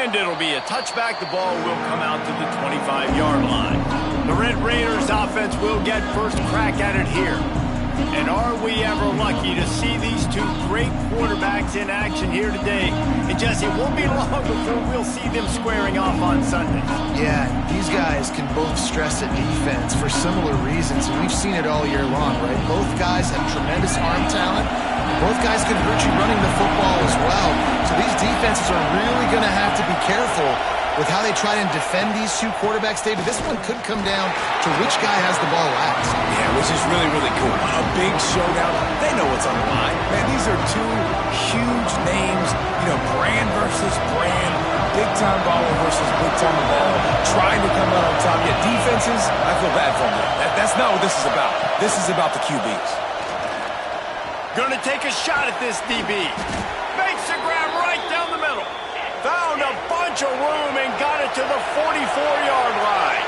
And it'll be a touchback. The ball will come out to the 25-yard line. The Red Raiders offense will get first crack at it here. And are we ever lucky to see these two great quarterbacks in action here today? And Jesse, it won't be long before we'll see them squaring off on Sundays. Yeah, these guys can both stress at defense for similar reasons, and we've seen it all year long, right? Both guys have tremendous arm talent. Both guys can hurt you running the football as well. So these defenses are really going to have to be careful with how they try and defend these two quarterbacks, David. This one could come down to which guy has the ball last. Yeah, which is really, really cool. A big showdown. They know what's on the line. Man, these are two huge names. You know, brand versus brand. Big-time baller versus big-time baller. Trying to come out on top. Yet defenses, I feel bad for them. That's not what this is about. This is about the QBs. Gonna take a shot at this DB. Makes a grab right down the middle. Found a bunch of room and got it to the 44-yard line.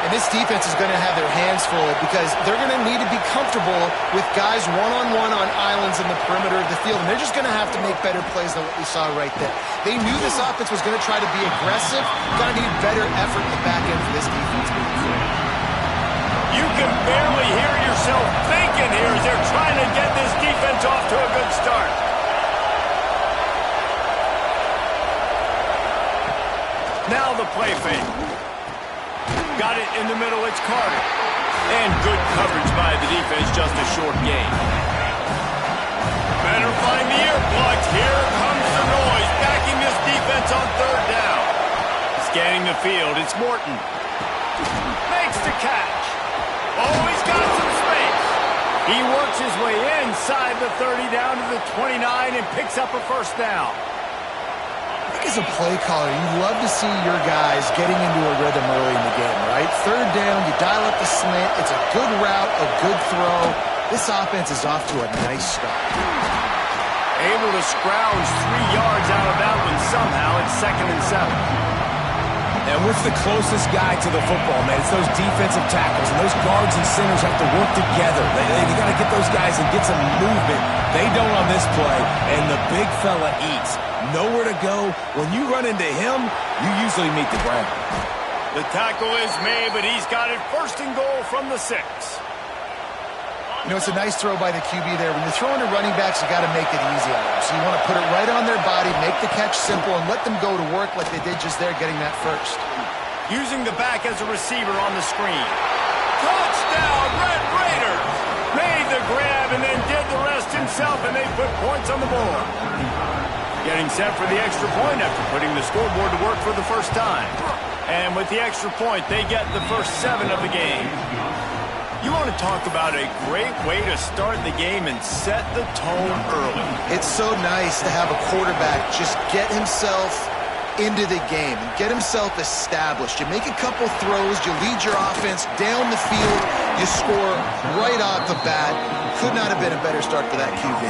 And this defense is going to have their hands full because they're going to need to be comfortable with guys one-on-one on islands in the perimeter of the field. And they're just going to have to make better plays than what we saw right there. They knew this offense was going to try to be aggressive. Going to need better effort in the back end for this defense moving forward. You can barely hear yourself thinking here as they're trying to get this defense off to a good start. Now the play fake. Got it in the middle, it's Carter. And good coverage by the defense, just a short gain. Better find the earplugs. Here comes the noise, backing this defense on third down. Scanning the field, it's Morton. Makes the catch. Oh, he's got some space. He works his way inside the 30 down to the 29 and picks up a first down. As a play caller, you love to see your guys getting into a rhythm early in the game, right? Third down, you dial up the slant. It's a good route, a good throw. This offense is off to a nice start. Able to scrounge 3 yards out of that one somehow. It's 2nd and 7. And with the closest guy to the football, man, it's those defensive tackles, and those guards and centers have to work together. They got to get those guys and get some movement. They don't on this play, and the big fella eats. Nowhere to go. When you run into him, you usually meet the ground. The tackle is made, but he's got it 1st and goal from the 6. You know, it's a nice throw by the QB there. When you're throwing to running backs, you got to make it easy on them. So you want to put it right on their body, make the catch simple, and let them go to work like they did just there, getting that first. Using the back as a receiver on the screen. Touchdown, Red Raiders! Made the grab and then did the rest himself, and they put points on the board. Getting set for the extra point after putting the scoreboard to work for the first time. And with the extra point, they get the first 7 of the game. You want to talk about a great way to start the game and set the tone early. It's so nice to have a quarterback just get himself into the game and get himself established. You make a couple throws, you lead your offense down the field, you score right off the bat. Could not have been a better start for that QB.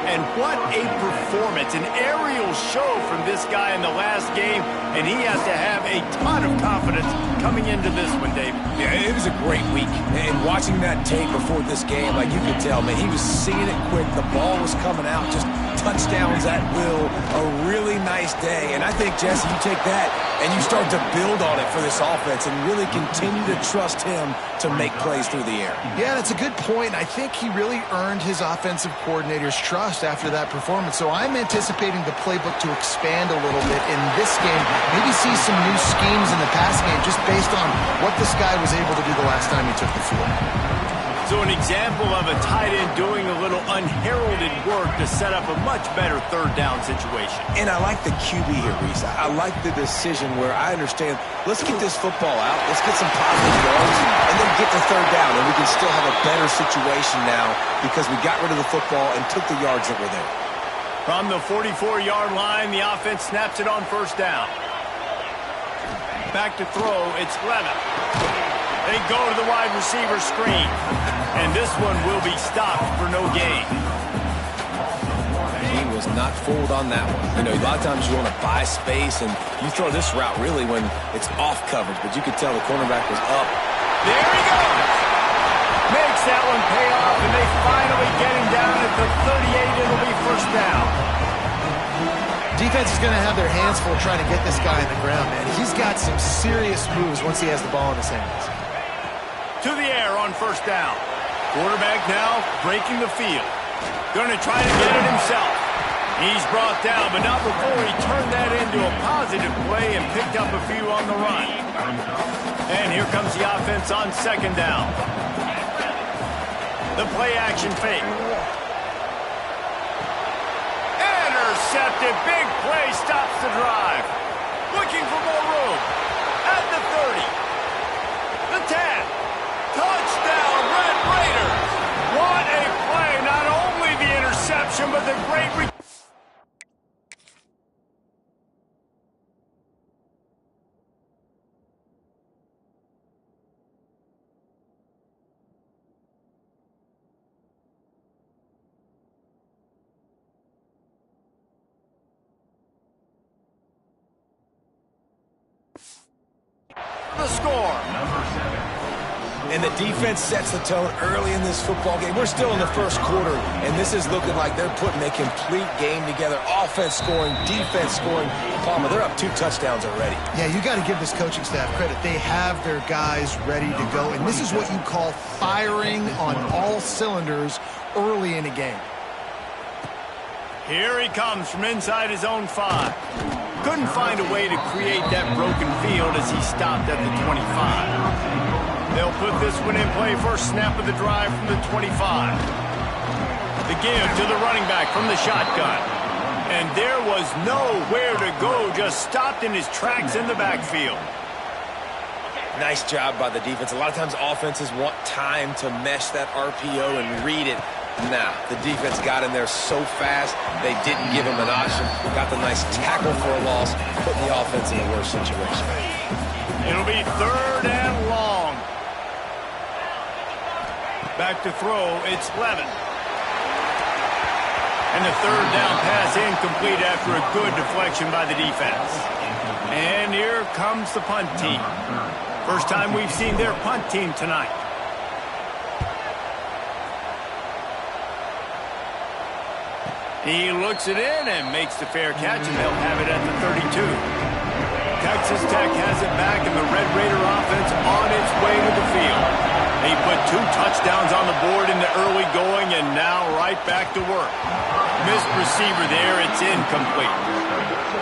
And what a performance, an aerial show from this guy in the last game, and he has to have a ton of confidence coming into this one, Dave. Yeah, it was a great week. And watching that tape before this game, like you could tell, man, he was seeing it quick. The ball was coming out, just touchdowns at will. A really nice day. And I think, Jesse, you take that and you start to build on it for this offense and really continue to trust him to make plays through the air. Yeah, that's a good point. I think he really earned his offensive coordinator's trust after that performance. So I'm anticipating the playbook to expand a little bit in this game. Maybe see some new schemes in the pass game just based on what this guy was able to do the last time he took the field. So an example of a tight end doing a little unheralded work to set up a much better third down situation. And I like the QB here, Reese. I like the decision where I understand, let's get this football out, let's get some positive yards, and then get to third down, and we can still have a better situation now because we got rid of the football and took the yards that were there. From the 44-yard line, the offense snaps it on first down. Back to throw, it's Levitt. They go to the wide receiver screen. And this one will be stopped for no gain. He was not fooled on that one. You know, a lot of times you want to buy space, and you throw this route really when it's off coverage. But you could tell the cornerback was up. There he goes. Makes that one pay off, and they finally get him down at the 38. It'll be first down. defense is going to have their hands full trying to get this guy on the ground, man. He's got some serious moves once he has the ball in his hands. To the air on first down. Quarterback now breaking the field. Going to try to get it himself. He's brought down, but not before he turned that into a positive play and picked up a few on the run. And here comes the offense on second down. The play action fake. Intercepted. Big play stops the drive. Looking for more room. At the 30. The 10. Touchdown, Red Raiders. What a play. Not only the interception, but the great the score. And the defense sets the tone early in this football game. We're still in the first quarter, and this is looking like they're putting a complete game together. Offense scoring, defense scoring. Palmer, they're up 2 touchdowns already. Yeah, you got to give this coaching staff credit. They have their guys ready to go, and this is what you call firing on all cylinders early in a game. Here he comes from inside his own 5. Couldn't find a way to create that broken field as he stopped at the 25. They'll put this one in play first snap of the drive from the 25. The give to the running back from the shotgun. And there was nowhere to go, just stopped in his tracks in the backfield. Nice job by the defense. A lot of times offenses want time to mesh that RPO and read it. Nah, the defense got in there so fast, they didn't give him an option. Got the nice tackle for a loss, putting the offense in a worse situation. It'll be 3rd and long. Back to throw, it's Levin. And the 3rd down pass incomplete after a good deflection by the defense. And here comes the punt team. First time we've seen their punt team tonight. He looks it in and makes the fair catch, and they'll have it at the 32. Texas Tech has it back, and the Red Raider offense on its way to the field. They put 2 touchdowns on the board in the early going, and now right back to work. Missed receiver there. It's incomplete.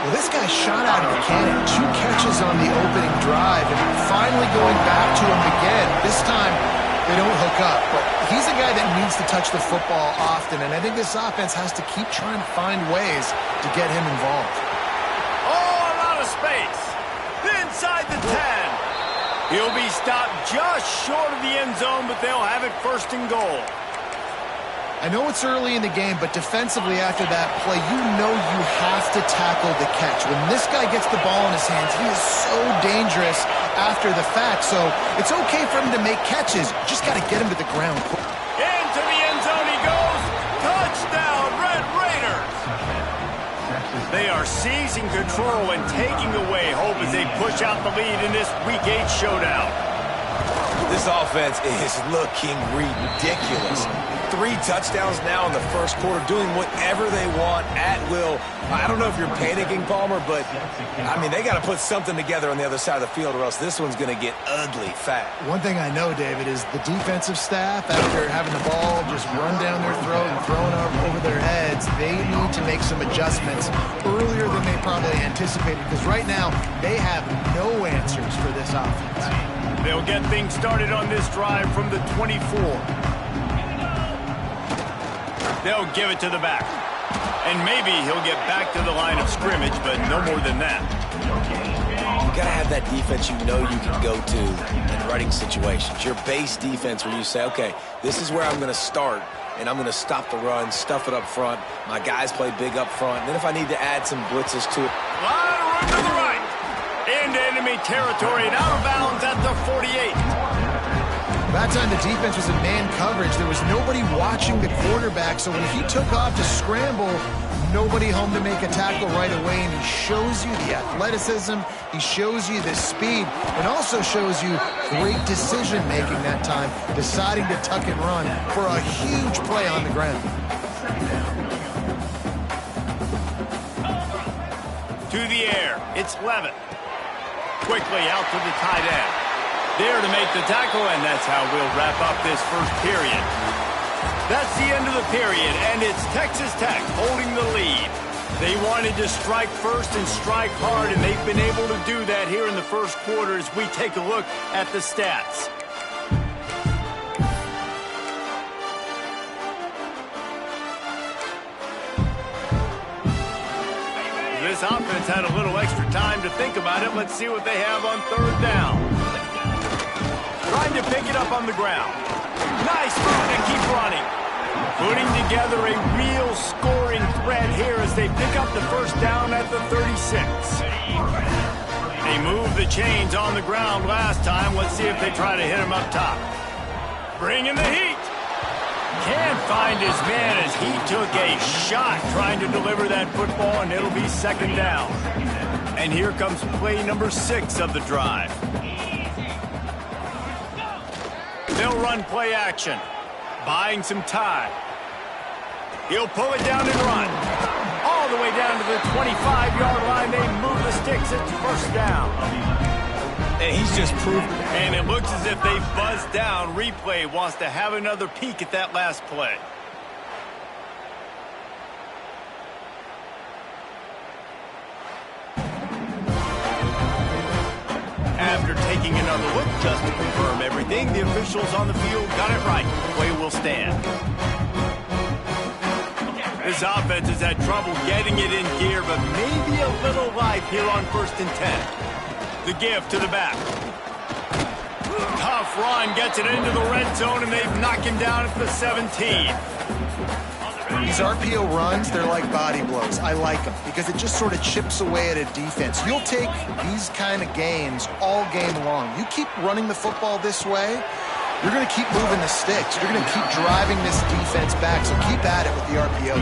Well, this guy shot out of the cannon. 2 catches on the opening drive, and finally going back to him again. This time, they don't hook up, but he's a guy that needs to touch the football often, and I think this offense has to keep trying to find ways to get him involved. Oh, a lot of space. Inside the 10. He'll be stopped just short of the end zone, but they'll have it 1st and goal. I know it's early in the game, but defensively after that play, you know you have to tackle the catch. When this guy gets the ball in his hands, he is so dangerous after the fact. So it's okay for him to make catches. Just got to get him to the ground. Into the end zone he goes. Touchdown, Red Raiders. They are seizing control and taking away hope as they push out the lead in this Week 8 showdown. This offense is looking ridiculous. 3 touchdowns now in the first quarter, doing whatever they want at will. I don't know if you're panicking, Palmer, but, I mean, they got to put something together on the other side of the field or else this one's going to get ugly fast. One thing I know, David, is the defensive staff, after having the ball just run down their throat and thrown over their heads, they need to make some adjustments earlier than they probably anticipated, because right now they have no answers for this offense. They'll get things started on this drive from the 24. They'll give it to the back. And maybe he'll get back to the line of scrimmage, but no more than that. You got to have that defense you know you can go to in running situations. Your base defense where you say, okay, this is where I'm going to start, and I'm going to stop the run, stuff it up front. My guys play big up front. And then if I need to add some blitzes to it. A lot of room to the right. Into enemy territory and out of bounds at the 48. That time the defense was in man coverage. There was nobody watching the quarterback, so when he took off to scramble, nobody home to make a tackle right away, and he shows you the athleticism, he shows you the speed, and also shows you great decision-making that time, deciding to tuck and run for a huge play on the ground. To the air. It's Levitt. Quickly out to the tight end. There to make the tackle, and that's how we'll wrap up this first period. That's the end of the period, and it's Texas Tech holding the lead. They wanted to strike first and strike hard, and they've been able to do that here in the first quarter as we take a look at the stats. This offense had a little extra time to think about it. Let's see what they have on third down. Trying to pick it up on the ground. Nice move to keep running. Putting together a real scoring threat here as they pick up the first down at the 36. They moved the chains on the ground last time. Let's see if they try to hit him up top. Bringing the heat. Can't find his man as he took a shot trying to deliver that football, and it'll be second down. And here comes play number 6 of the drive. They'll run play action, buying some time. He'll pull it down and run. All the way down to the 25-yard line. They move the sticks. It's first down. And he's just proved. And it looks as if they've buzzed down. Replay wants to have another peek at that last play. After taking another look just to confirm everything, the officials on the field got it right. Play will stand. This offense has had trouble getting it in gear, but maybe a little life here on 1st and 10. The give to the back. Tough run, gets it into the red zone, and they've knocked him down at the 17. These RPO runs, they're like body blows. I like them because it just sort of chips away at a defense. You'll take these kind of games all game long. You keep running the football this way, you're going to keep moving the sticks. You're going to keep driving this defense back, so keep at it with the RPO.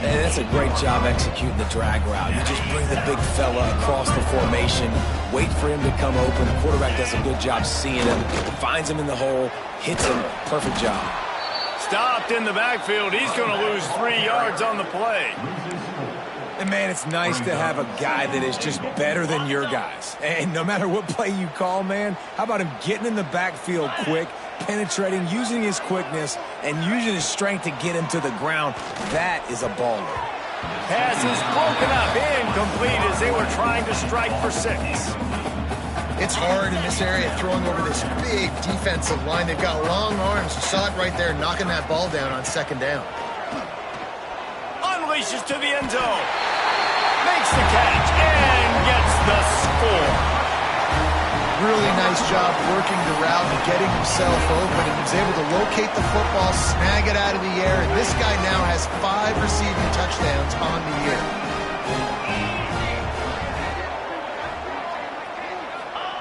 And that's a great job executing the drag route. You just bring the big fella across the formation, wait for him to come open. The quarterback does a good job seeing him, finds him in the hole, hits him. Perfect job. Stopped in the backfield. He's going to lose 3 yards on the play. And, man, it's nice to have a guy that is just better than your guys. And no matter what play you call, man, how about him getting in the backfield quick, penetrating, using his quickness, and using his strength to get him to the ground? That is a baller. Pass is broken up, incomplete as they were trying to strike for 6. It's hard in this area throwing over this big defensive line. They've got long arms. You saw it right there, knocking that ball down on 2nd down. Unleashes to the end zone. Makes the catch and gets the score. Really nice job working the route and getting himself open. And he was able to locate the football, snag it out of the air. And this guy now has 5 receiving touchdowns on the year.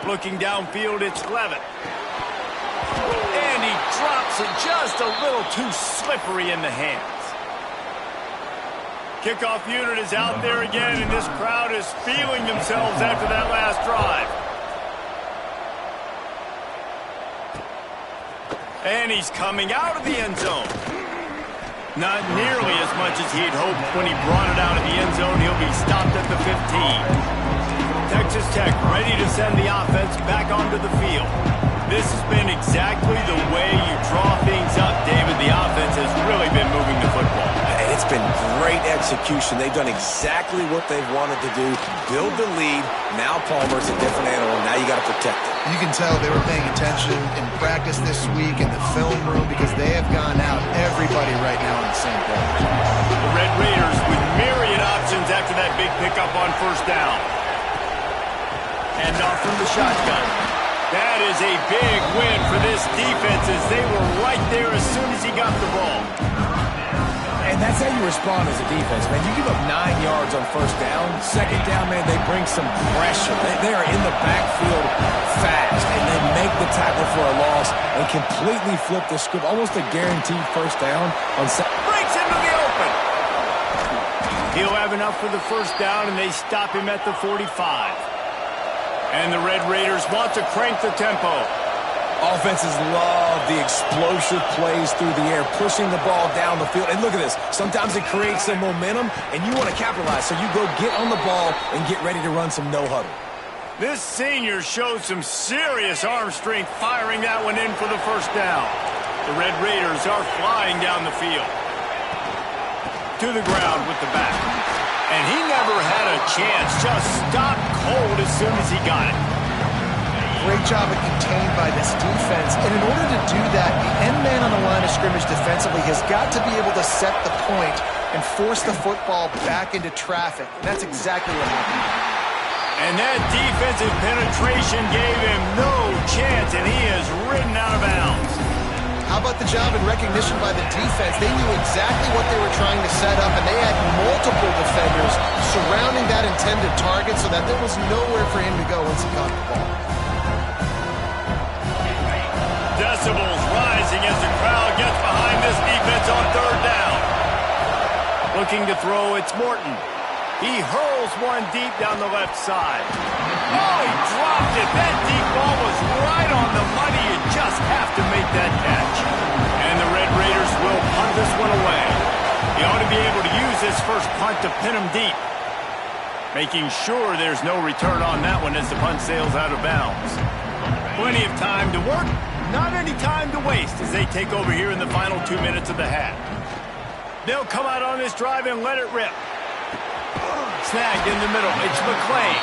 Looking downfield, it's Levitt. And he drops it just a little too slippery in the hands. Kickoff unit is out there again, and this crowd is feeling themselves after that last drive. And he's coming out of the end zone. Not nearly as much as he'd hoped when he brought it out of the end zone. He'll be stopped at the 15. Texas Tech ready to send the offense back onto the field. This has been exactly the way you draw things up, David. The offense has really been moving the football. It's been great execution. They've done exactly what they've wanted to do. Build the lead. Now Palmer's a different animal. Now you got to protect it. You can tell they were paying attention in practice this week in the film room because they have gone out everybody right now on the same page. The Red Raiders with myriad options after that big pickup on 1st down. And off from the shotgun. That is a big win for this defense as they were right there as soon as he got the ball. And that's how you respond as a defense, man. You give up 9 yards on 1st down. 2nd down, man, they bring some pressure. They are in the backfield fast, and they make the tackle for a loss and completely flip the script. Almost a guaranteed 1st down on breaks into the open. He'll have enough for the 1st down, and they stop him at the 45. And the Red Raiders want to crank the tempo. Offenses love the explosive plays through the air, pushing the ball down the field. And look at this. Sometimes it creates some momentum, and you want to capitalize. So you go get on the ball and get ready to run some no-huddle. This senior showed some serious arm strength firing that one in for the first down. The Red Raiders are flying down the field. To the ground with the back. And he never had a chance. Just stopped cold as soon as he got it. Great job of contained by this defense. And in order to do that, the end man on the line of scrimmage defensively has got to be able to set the point and force the football back into traffic. And that's exactly what happened. And that defensive penetration gave him no chance, and he is ridden out of bounds. How about the job and recognition by the defense? They knew exactly what they were trying to set up, and they had multiple defenders surrounding that intended target so that there was nowhere for him to go once he caught the ball. Decibels rising as the crowd gets behind this defense on third down. Looking to throw, it's Morton. He hurls one deep down the left side. Oh, he dropped it. That deep ball was right on the money. You just have to make that catch. And the Red Raiders will punt this one away. He ought to be able to use this first punt to pin him deep. Making sure there's no return on that one as the punt sails out of bounds. Plenty of time to work. Not any time to waste as they take over here in the final 2 minutes of the half. They'll come out on this drive and let it rip. Snagged in the middle. It's McClain.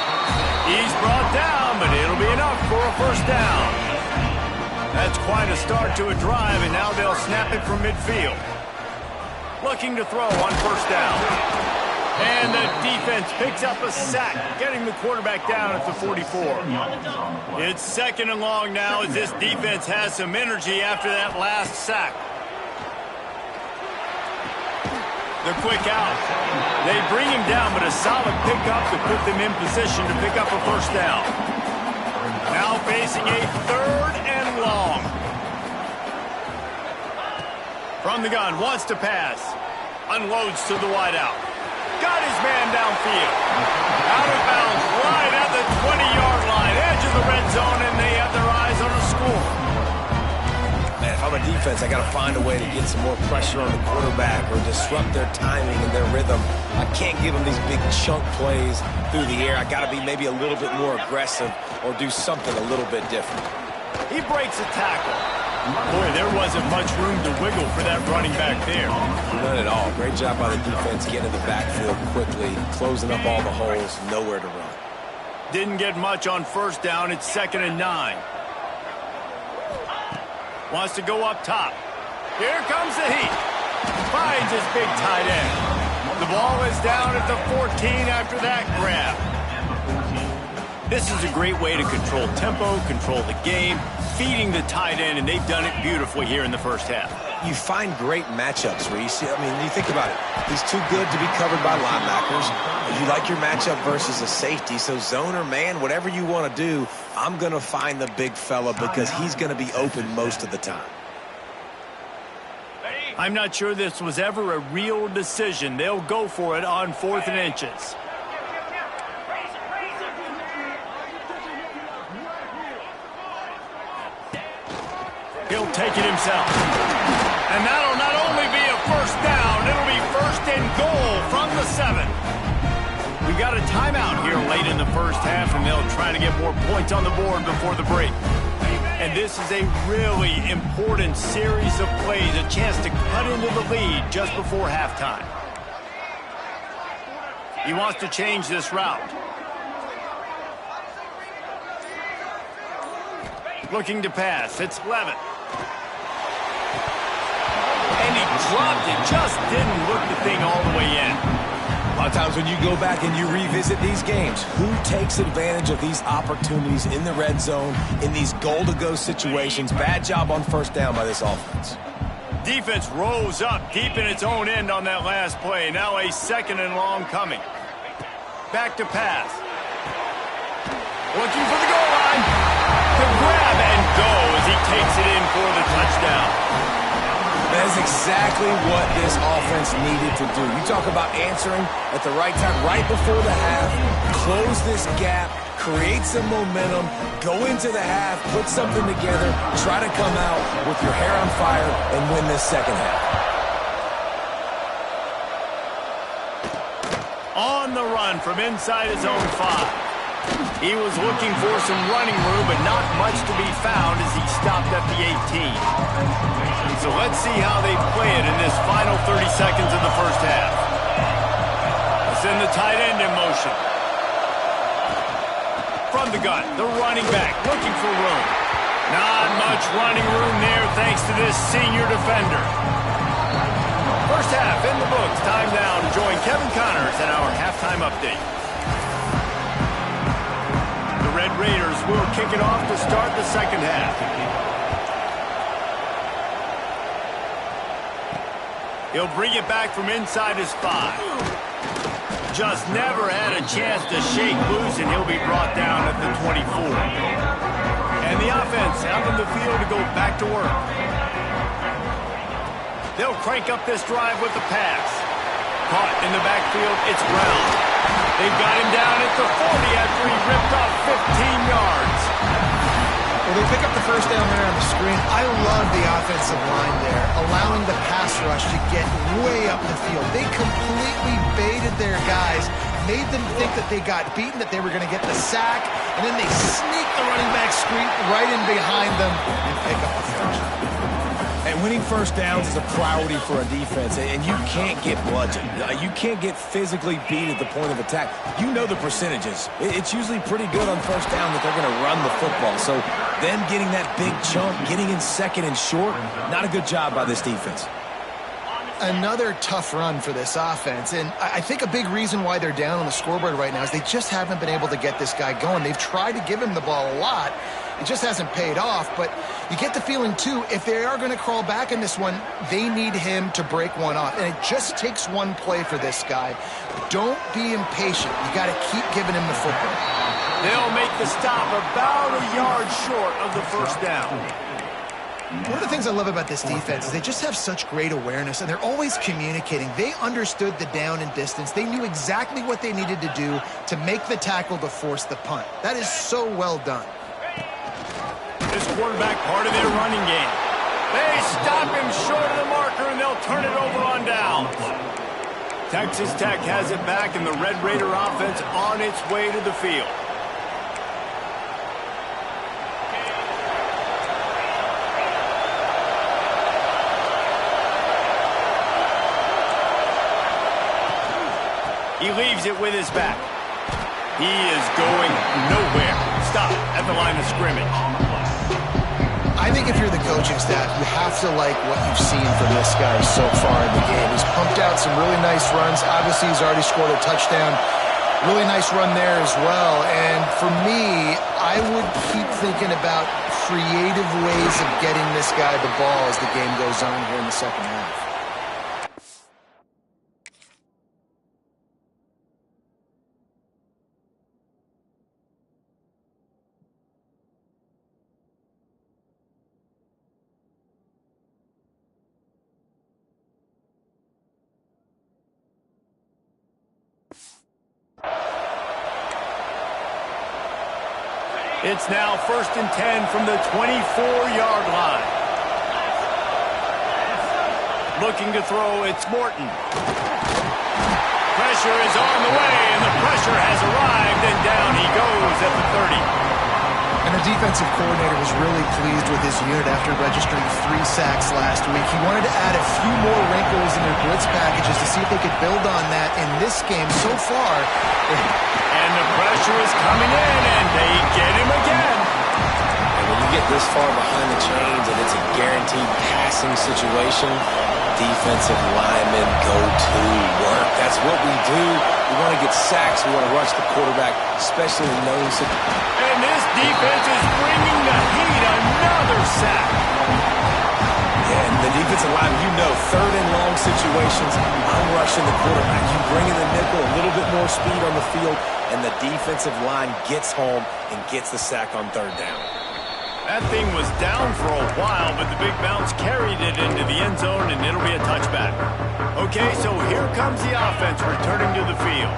He's brought down, but it'll be enough for a first down. That's quite a start to a drive, and now they'll snap it from midfield. Looking to throw on first down. And the defense picks up a sack, getting the quarterback down at the 44. It's second and long now as this defense has some energy after that last sack. The quick out. They bring him down, but a solid pickup to put them in position to pick up a first down. Now facing a third and long. From the gun, wants to pass. Unloads to the wideout. Got his man downfield. Out of bounds, right at the 20-yard line. Edge of the red zone, and they have their eyes on a score. Man, if I'm a defense, I got to find a way to get some more pressure on the quarterback or disrupt their timing and their rhythm. I can't give them these big chunk plays through the air. I got to be maybe a little bit more aggressive or do something a little bit different. He breaks a tackle. Boy, there wasn't much room to wiggle for that running back there. None at all. Great job by the defense getting in the backfield quickly, closing up all the holes, nowhere to run. Didn't get much on first down. It's 2nd and 9. Wants to go up top. Here comes the heat. Finds his big tight end. The ball is down at the 14 after that grab. This is a great way to control tempo, control the game, feeding the tight end, and they've done it beautifully here in the first half. You find great matchups, Reese. I mean, you think about it. He's too good to be covered by linebackers. You like your matchup versus a safety, so zone or man, whatever you want to do, I'm going to find the big fella because he's going to be open most of the time. I'm not sure this was ever a real decision. They'll go for it on 4th and inches. He'll take it himself. And that'll not only be a first down, it'll be 1st and goal from the 7. We got a timeout here late in the first half, and they'll try to get more points on the board before the break. And this is a really important series of plays, a chance to cut into the lead just before halftime. He wants to change this route. Looking to pass. It's Levitt. And he dropped it. Just didn't look the thing all the way in. A lot of times when you go back and you revisit these games, who takes advantage of these opportunities in the red zone, in these goal-to-go situations? Bad job on first down by this offense. Defense rose up deep in its own end on that last play. Now a 2nd and long coming. Back to pass. Looking for the goal line. The grab and go as he takes it in for the touchdown. That is exactly what this offense needed to do. You talk about answering at the right time, right before the half, close this gap, create some momentum, go into the half, put something together, try to come out with your hair on fire and win this second half. On the run from inside his own 5. He was looking for some running room, but not much to be found as he stopped at the 18. So let's see how they play it in this final 30 seconds of the first half. Let's send the tight end in motion. From the gun, the running back looking for room. Not much running room there thanks to this senior defender. First half in the books. Time now to join Kevin Connors in our halftime update. The Red Raiders will kick it off to start the second half. He'll bring it back from inside his 5. Just never had a chance to shake loose, and he'll be brought down at the 24. And the offense out on the field to go back to work. They'll crank up this drive with the pass. Caught in the backfield, it's Brown. They've got him down at the 40 after he ripped off 15 yards. Well, they pick up the first down there on the screen. I love the offensive line there, allowing the pass rush to get way up the field. They completely baited their guys, made them think that they got beaten, that they were going to get the sack, and then they sneak the running back screen right in behind them and pick up the first. And winning first downs is a priority for a defense, and you can't get bludgeoned. You can't get physically beat at the point of attack. You know the percentages. It's usually pretty good on first down that they're going to run the football. So them getting that big chunk, getting in second and short, not a good job by this defense. Another tough run for this offense, and I think a big reason why they're down on the scoreboard right now is they just haven't been able to get this guy going. They've tried to give him the ball a lot. It just hasn't paid off, but you get the feeling, too, if they are going to crawl back in this one, they need him to break one off, and it just takes one play for this guy. Don't be impatient. You got to keep giving him the football. They'll make the stop about a yard short of the first down. One of the things I love about this defense is they just have such great awareness, and they're always communicating. They understood the down and distance. They knew exactly what they needed to do to make the tackle to force the punt. That is so well done. This quarterback part of their running game. They stop him short of the marker, and they'll turn it over on downs. Texas Tech has it back, and the Red Raider offense on its way to the field. He leaves it with his back. He is going nowhere. Stop at the line of scrimmage. I think if you're the coaching staff, you have to like what you've seen from this guy so far in the game. He's pumped out some really nice runs. Obviously, he's already scored a touchdown. Really nice run there as well. And for me, I would keep thinking about creative ways of getting this guy the ball as the game goes on here in the second half. It's now 1st and 10 from the 24-yard line. Looking to throw, it's Morton. Pressure is on the way, and the pressure has arrived, and down he goes at the 30. And the defensive coordinator was really pleased with his unit after registering 3 sacks last week. He wanted to add a few more wrinkles in their blitz packages to see if they could build on that in this game. So far, and the pressure is coming in, and they get him again. And when you get this far behind the chains and it's a guaranteed passing situation, defensive linemen go to work. That's what we do. We want to get sacks. We want to rush the quarterback, especially in known situations. And this defense is bringing the heat. Another sack. And the defensive line, you know, 3rd and long situations, I'm rushing the quarterback. You bring in the nickel, a little bit more speed on the field, and the defensive line gets home and gets the sack on 3rd down. That thing was down for a while, but the big bounce carried it into the end zone, and it'll be a touchback. Okay, so here comes the offense returning to the field.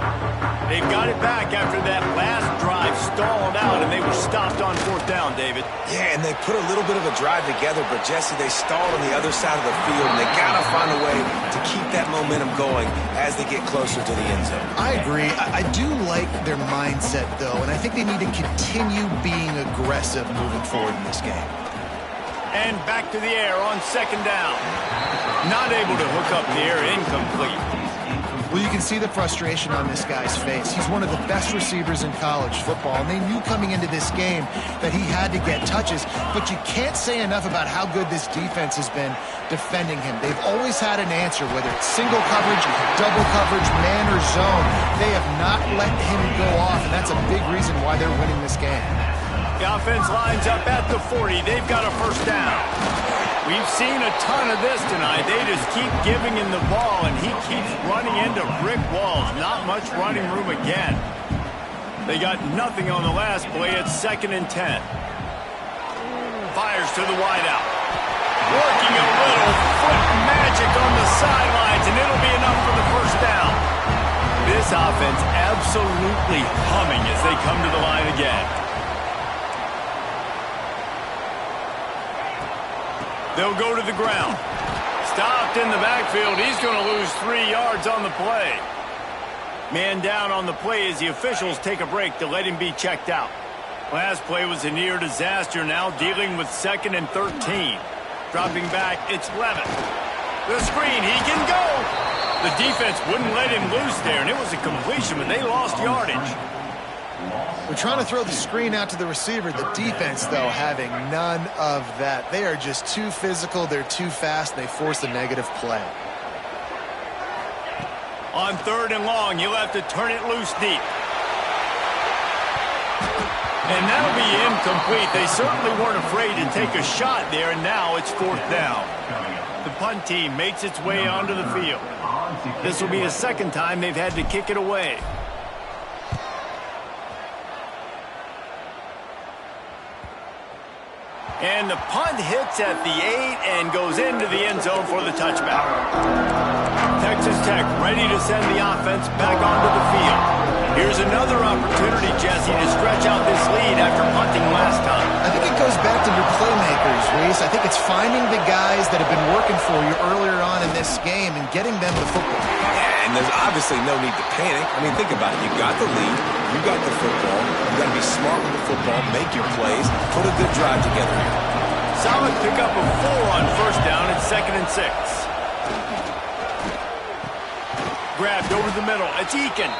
They've got it back after that last drive stalled out, and they were stopped on 4th down, David. Yeah, and they put a little bit of a drive together, but, Jesse, they stalled on the other side of the field, and they got to find a way to keep that momentum going as they get closer to the end zone. I agree. I do like their mindset, though, and I think they need to continue being aggressive moving forward in this game. And back to the air on 2nd down. Not able to hook up the air, incomplete. Well, you can see the frustration on this guy's face. He's one of the best receivers in college football, and they knew coming into this game that he had to get touches, but you can't say enough about how good this defense has been defending him. They've always had an answer, whether it's single coverage, double coverage, man or zone. They have not let him go off, and that's a big reason why they're winning this game. The offense lines up at the 40. They've got a 1st down. We've seen a ton of this tonight. They just keep giving him the ball, and he keeps running into brick walls. Not much running room again. They got nothing on the last play. It's 2nd and 10. Fires to the wideout. Working a little foot magic on the sidelines, and it'll be enough for the 1st down. This offense absolutely humming as they come to the line again. They'll go to the ground. Stopped in the backfield. He's going to lose 3 yards on the play. Man down on the play as the officials take a break to let him be checked out. Last play was a near disaster, now dealing with 2nd and 13. Dropping back, it's Levitt. The screen, he can go. The defense wouldn't let him loose there, and it was a completion, but they lost yardage. We're trying to throw the screen out to the receiver. The defense, though, having none of that. They are just too physical. They're too fast. They force a negative play. On 3rd and long, you'll have to turn it loose deep. And that'll be incomplete. They certainly weren't afraid to take a shot there, and now it's 4th down. The punt team makes its way onto the field. This will be the 2nd time they've had to kick it away. And the punt hits at the 8 and goes into the end zone for the touchback. Texas Tech ready to send the offense back onto the field. Here's another opportunity, Jesse, to stretch out this lead after punting last time. I think it goes back to your playmakers, Reese. I think it's finding the guys that have been working for you earlier on in this game and getting them the football. Yeah, and there's obviously no need to panic. I mean, think about it. You got the lead. You got the football. You got to be smart with the football, make your plays, put a good drive together here. Solid pickup of 4 on 1st down. It's 2nd and 6. Grabbed over the middle. It's Eakin.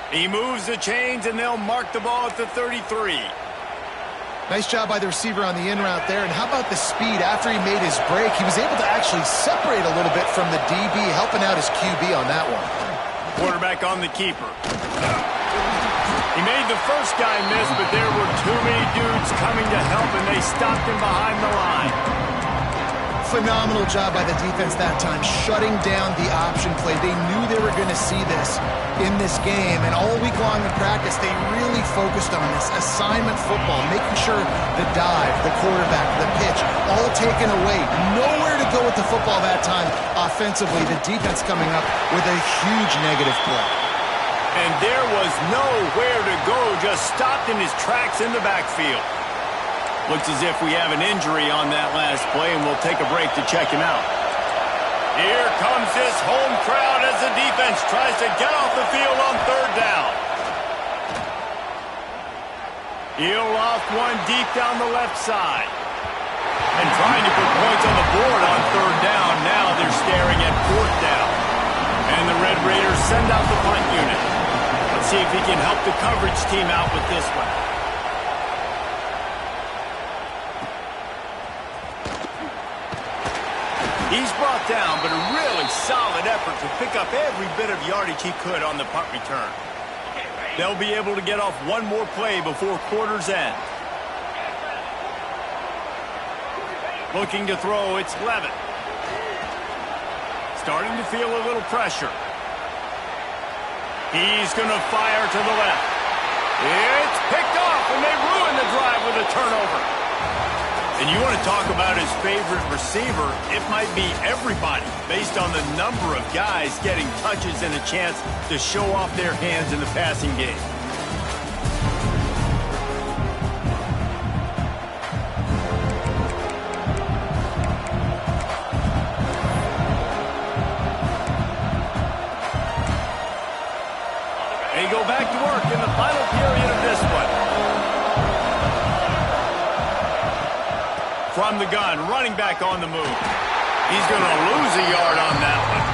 He moves the chains, and they'll mark the ball at the 33. Nice job by the receiver on the in route there. And how about the speed? After he made his break, he was able to actually separate a little bit from the DB, helping out his QB on that one. Quarterback on the keeper. He made the first guy miss, but there were too many dudes coming to help, and they stopped him behind the line. Phenomenal job by the defense that time, shutting down the option play. They knew they were going to see this in this game, and all week long in practice, they really focused on this assignment football, making sure the dive, the quarterback, the pitch, all taken away. Nowhere to go with the football that time offensively. The defense coming up with a huge negative play. And there was nowhere to go, just stopped in his tracks in the backfield. Looks as if we have an injury on that last play, and we'll take a break to check him out. Here comes this home crowd as the defense tries to get off the field on 3rd down. He'll loft one deep down the left side. And trying to put points on the board on 3rd down. Now they're staring at 4th down. And the Red Raiders send out the punt unit. Let's see if he can help the coverage team out with this one. He's brought down, but a really solid effort to pick up every bit of yardage he could on the punt return. They'll be able to get off one more play before quarter's end. Looking to throw, it's Levitt. Starting to feel a little pressure. He's going to fire to the left. It's picked off, and they ruin the drive with a turnover. And you want to talk about his favorite receiver, it might be everybody based on the number of guys getting touches and a chance to show off their hands in the passing game. They go back to work in the final period of this one. From the gun, running back on the move. He's going to lose a yard on that one.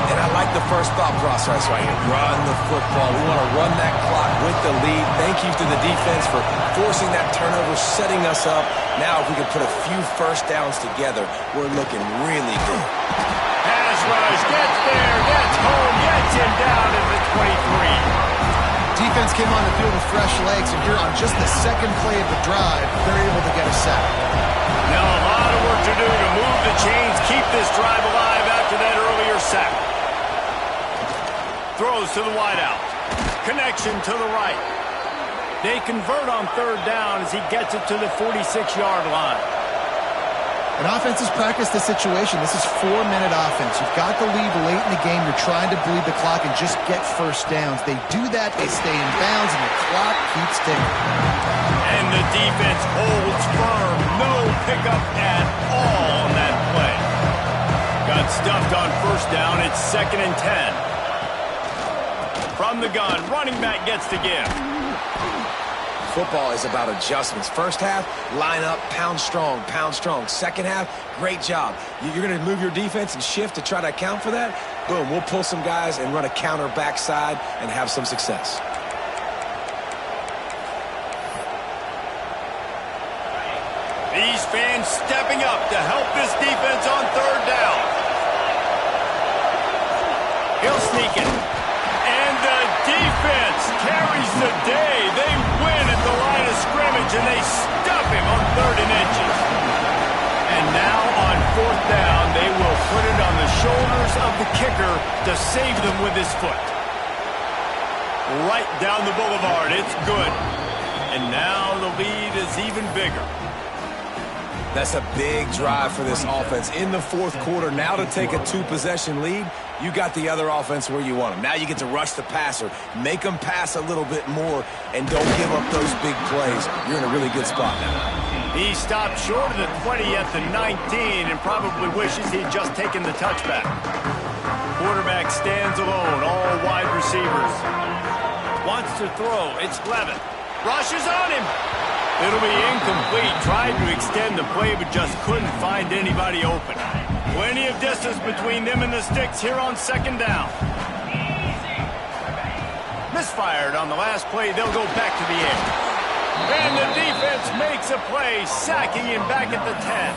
And I like the first thought process right here. Run the football. We want to run that clock with the lead. Thank you to the defense for forcing that turnover, setting us up. Now if we can put a few first downs together, we're looking really good. Pass rush, gets there, gets home, gets him down at the 23. Defense came on the field with fresh legs, and here on just the second play of the drive, they're able to get a sack. Now a lot of work to do to move the chains, keep this drive alive after that earlier sack. Throws to the wideout. Connection to the right. They convert on third down as he gets it to the 46-yard line. And offenses practice the situation. This is 4-minute offense. You've got the lead late in the game. You're trying to bleed the clock and just get first downs. They do that. They stay in bounds, and the clock keeps ticking. And the defense holds firm. No pickup at all on that play. Got stuffed on first down. It's 2nd and 10. From the gun, running back gets the give. Football is about adjustments. First half, line up, pound strong, pound strong. Second half, great job. You're going to move your defense and shift to try to account for that. Boom, we'll pull some guys and run a counter backside and have some success. These fans stepping up to help this defense on third down. He'll sneak it. And the defense carries the day. They win at the line of scrimmage, and they stuff him on 3rd and inches. And now on 4th down, they will put it on the shoulders of the kicker to save them with his foot. Right down the boulevard. It's good. And now the lead is even bigger. That's a big drive for this offense in the 4th quarter. Now to take a 2-possession lead, you got the other offense where you want them. Now you get to rush the passer, make them pass a little bit more, and don't give up those big plays. You're in a really good spot now. He stopped short of the 20 at the 19 and probably wishes he'd just taken the touchback. Quarterback stands alone, all wide receivers. Wants to throw, it's Levin. Rushes on him. It'll be incomplete. Tried to extend the play, but just couldn't find anybody open. Plenty of distance between them and the sticks here on 2nd down. Misfired on the last play. They'll go back to the air. And the defense makes a play, sacking him back at the 10.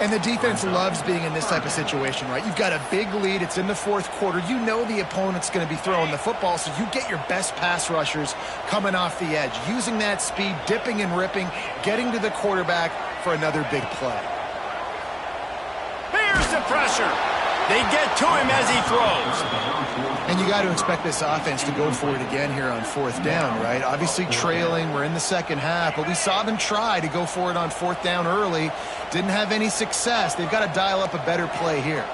And the defense loves being in this type of situation, right? You've got a big lead. It's in the 4th quarter. You know the opponent's going to be throwing the football, so you get your best pass rushers coming off the edge, using that speed, dipping and ripping, getting to the quarterback for another big play. Here's the pressure. They get to him as he throws. And you got to expect this offense to go for it again here on 4th down, right? Obviously trailing, we're in the 2nd half, but we saw them try to go for it on 4th down early. Didn't have any success. They've got to dial up a better play here.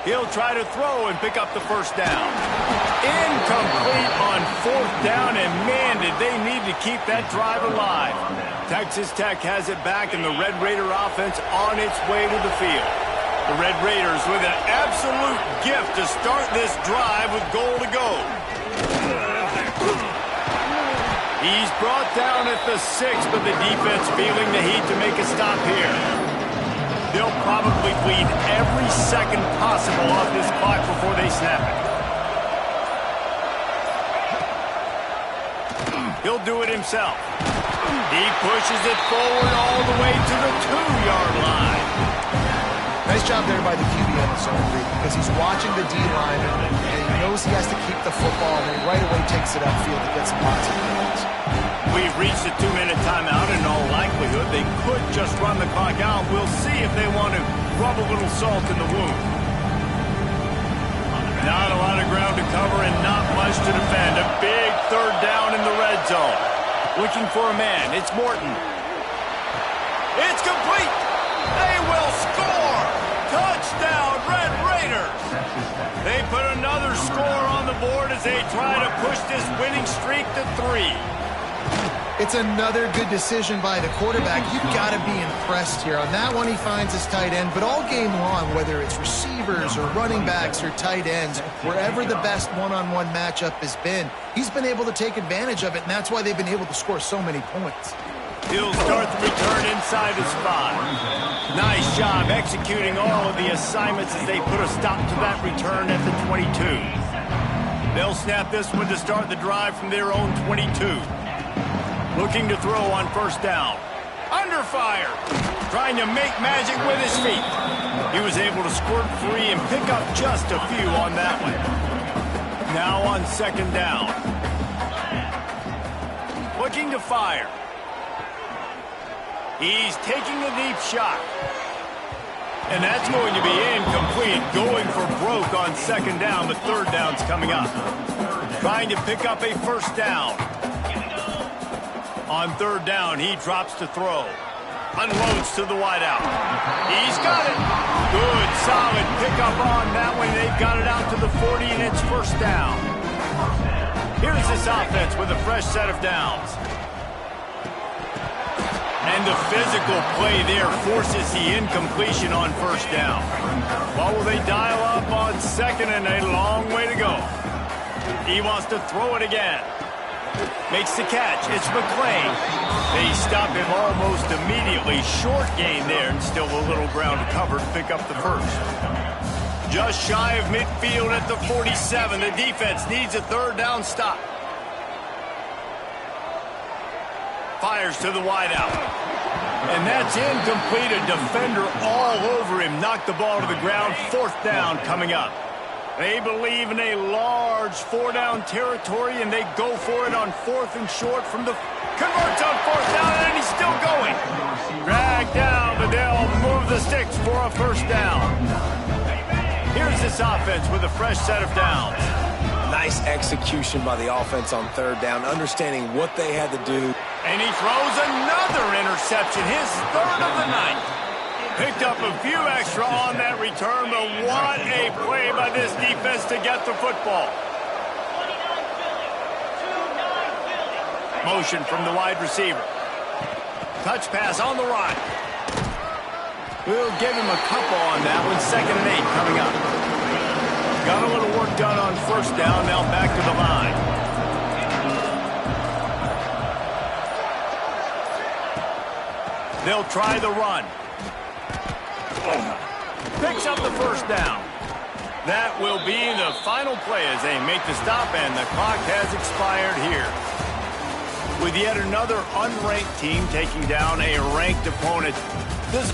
He'll try to throw and pick up the first down. Incomplete on 4th down, and man, did they need to keep that drive alive. Texas Tech has it back, and the Red Raider offense on its way to the field. The Red Raiders with an absolute gift to start this drive with goal to go. He's brought down at the 6, but the defense feeling the heat to make a stop here. They'll probably bleed every second possible off this clock before they snap it. He'll do it himself. He pushes it forward all the way to the 2-yard line. Nice job there by the QB on the zone read, because he's watching the D-line and he knows he has to keep the football, and he right away takes it upfield to get some positive yards. We've reached a 2-minute timeout. In all likelihood, they could just run the clock out. We'll see if they want to rub a little salt in the wound. Not a lot of ground to cover and not much to defend. A big third down in the red zone. Looking for a man. It's Morton. It's complete. They will score. Touchdown, Red Raiders. They put another score on the board as they try to push this winning streak to 3. It's another good decision by the quarterback. You've got to be impressed here. On that one, he finds his tight end. But all game long, whether it's receivers or running backs or tight ends, wherever the best one-on-one matchup has been, he's been able to take advantage of it, and that's why they've been able to score so many points. He'll start the return inside his 5. Nice job executing all of the assignments as they put a stop to that return at the 22. They'll snap this one to start the drive from their own 22. Looking to throw on first down. Under fire. Trying to make magic with his feet. He was able to squirt free and pick up just a few on that one. Now on second down. Looking to fire. He's taking a deep shot. And that's going to be incomplete. Going for broke on second down, but third down's coming up. Trying to pick up a first down. On third down, he drops to throw. Unloads to the wideout. He's got it. Good, solid pickup on that one. They've got it out to the 40, and it's first down. Here's this offense with a fresh set of downs. And the physical play there forces the incompletion on first down. What will they dial up on second, and a long way to go. He wants to throw it again. Makes the catch. It's McClain. They stop him almost immediately. Short gain there, and still a little ground to cover to pick up the first. Just shy of midfield at the 47. The defense needs a third down stop. Fires to the wideout. And that's incomplete. A defender all over him. Knocked the ball to the ground. Fourth down coming up. They believe in a large 4-down territory, and they go for it on fourth and short from the... Converts on fourth down, and he's still going. Dragged down, but they'll move the sticks for a first down. Here's this offense with a fresh set of downs. Nice execution by the offense on third down, understanding what they had to do. And he throws another interception, his third of the night. Picked up a few extra on that return, but what a play by this defense to get the football. Motion from the wide receiver. Touch pass on the right. We'll give him a couple on that one. 2nd and 8 coming up. Got a little work done on first down, now back to the line. They'll try the run. Picks up the first down. That will be the final play as they make the stop, and the clock has expired here. With yet another unranked team taking down a ranked opponent. This